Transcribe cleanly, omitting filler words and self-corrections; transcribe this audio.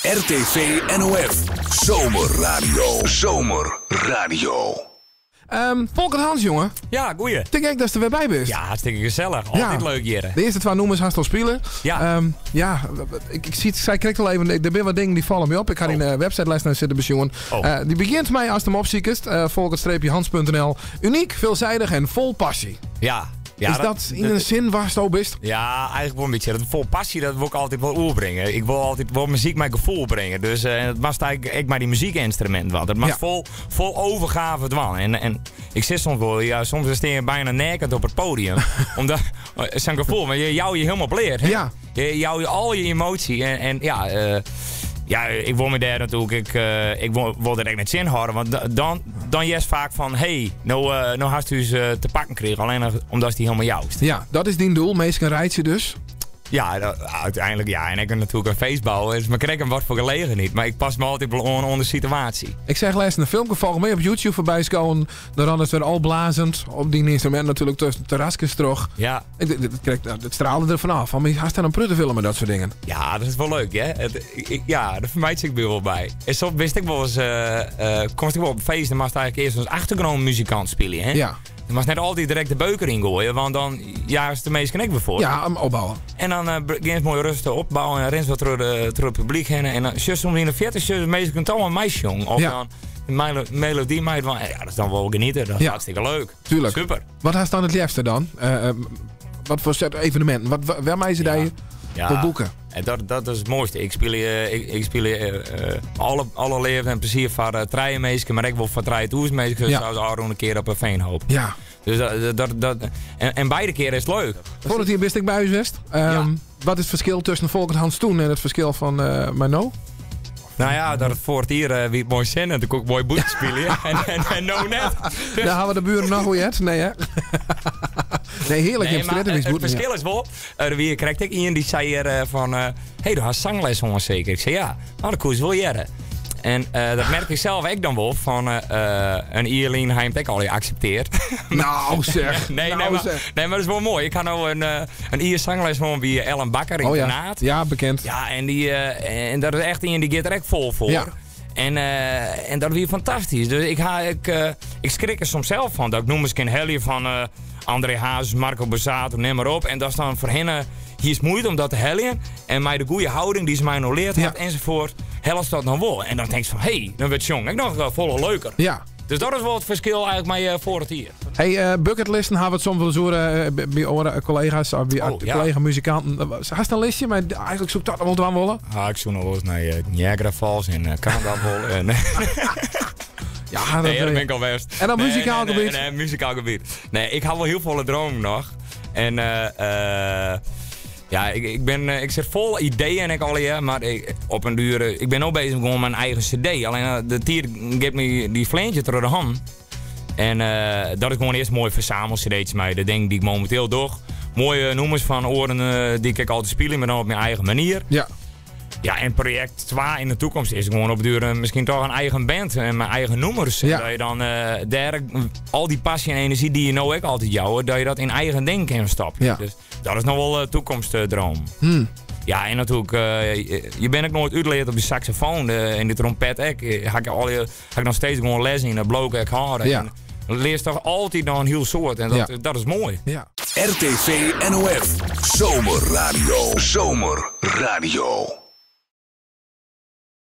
RTV NOF. Zomerradio. Volker Hans, jongen. Ja, goeie. Denk ik dat je er weer bij bent. Ja, hartstikke gezellig. Altijd leuk hier. De eerste 2 nummers gaan al spelen. Ja. Ik zie het, zij krijgt al even, er zijn wat dingen die vallen me op. Ik ga in de website naar zitten besjongen. Die begint mij als je hem opziekest. Volker-hans.nl. Uniek, veelzijdig en vol passie. Ja. Is dat in een zin waar het best? Ja, eigenlijk wel een beetje. Dat vol passie, dat wil ik altijd wel oorbrengen. Ik wil altijd wel muziek met gevoel brengen. Dus het mag eigenlijk maar die muziekinstrument wat. Het mag vol overgave dwan. En ik zeg soms wel, soms sta je bijna nakend op het podium. Omdat, zijn gevoel, maar je jou je helemaal bleert. Ja. Je jou al je emotie. Ja, ik wil me daar natuurlijk, ik wil er echt net zin houden. Want dan is vaak van, nou hast u ze te pakken kregen. Alleen omdat die helemaal juist. Ja, dat is die doel. Meestal rijdt je dus. Ja, uiteindelijk ja. En ik kan natuurlijk een feest bouwen. Dus ik krijg hem wat voor gelegen niet. Maar ik pas me altijd wel onder de situatie. Ik zeg laatst een filmpje, volgens mij op YouTube voorbij komen. Dan hadden het weer al blazend. Op die instrument natuurlijk tussen terrasjes terug. Ja. Het straalde er vanaf. Van, haast dan een pruttenfilm en dat soort dingen. Ja, dat is wel leuk, hè? Daar vermijd ik wel bij. En soms wist ik wel eens, kom ik wel op feesten, maar eigenlijk eerst als achtergrondmuzikant spelen, hè? Ja. Je mag net altijd direct de beuker ingooien, want dan is de meeste knik voor. Ja, opbouwen. En dan begint het mooi rustig opbouwen en rens wat terug het publiek heen. En dan zus om in de 40 zus de meeste kunt allemaal een meisje jong. Of dan een melodie meid van, ja, dat is dan wel genieten. Dat is hartstikke leuk. Tuurlijk. Super. Wat is dan het liefste dan? Wat voor soort evenementen? Waar mij ze die voor boeken? En dat is het mooiste. Ik speel alle leven en plezier voor treienmeesken, maar ik wil voor treientoersmeesken, zoals Aron een keer op een veenhoop. Ja. Dus en beide keren is het leuk. Voordat hier best ik bij u west. Wat is het verschil tussen Volker Hans toen en het verschil van Mano? Nou ja, dat het voor het hier wie het mooi zin en dan kon ik mooi boete spelen. En nou net. Dus... Daar gaan we de buren nog hoe je het? Nee hè? Nee, heerlijk. Het verschil is wel, wie krijgt ik iemand die zei hier van, hey, had zangles jongens zeker. Ik zei ja, nou dat koers wil jaren. En dat merk ik zelf ook dan wel van een Ierlien, hij heeft ook al geaccepteerd. Nou zeg. Nee, maar dat is wel mooi. Ik had nou een Ier zangles gewoon bij Ellen Bakker in de Naad. Ja, bekend. Ja, en dat is echt iemand die gaat er echt vol voor. Ja. En dat is weer fantastisch. Dus ik schrik er soms zelf van. Dat ik noem eens een helje van André Hazes, Marco Borsato, neem maar op. En dat is dan voor hen, hier is moeite om dat te heljen. En mij de goede houding die ze mij nog leert had enzovoort, helft dat dan wel. En dan denk je van, dan werd jong. Ik nog volle leuker. Ja. Dus dat is wel het verschil eigenlijk met voor het hier. Hey, bucketlisten hebben we het soms wel eens horen bij collega's, bij collega-muzikanten. Hast een listje, maar eigenlijk zoekt dat wel te willen? Ik zoek nog wel eens naar Niagara Falls en Canada. Ja, dat ben ik al best. En dan muzikaal gebied? Nee, muzikaal gebied. Nee, ik had wel heel veel dromen nog. En ik zit vol ideeën en maar op een duur, ik ben ook bezig met mijn eigen cd. Alleen de tier geeft me die fleentje door de hand. En dat is gewoon eerst mooi verzamel-cd'tjes mee. De dingen die ik momenteel doe. Mooie noemers van oren die ik altijd spelen, maar dan op mijn eigen manier. Ja. Ja, en project 2 in de toekomst is gewoon op duur misschien toch een eigen band en mijn eigen noemers. Ja. Dat je dan al die passie en energie die je nou ook altijd jouw, dat je dat in eigen ding kan stappen. Ja. Dus dat is nog wel een toekomstdroom. Ja, en natuurlijk, je bent ook nooit uitgeleerd op de saxofoon en de trompet. Ga ik nog steeds gewoon les in de bloken ik horen. Ja. En leer je toch altijd nog een heel soort en dat is mooi. Ja. RTV NOF, Zomerradio.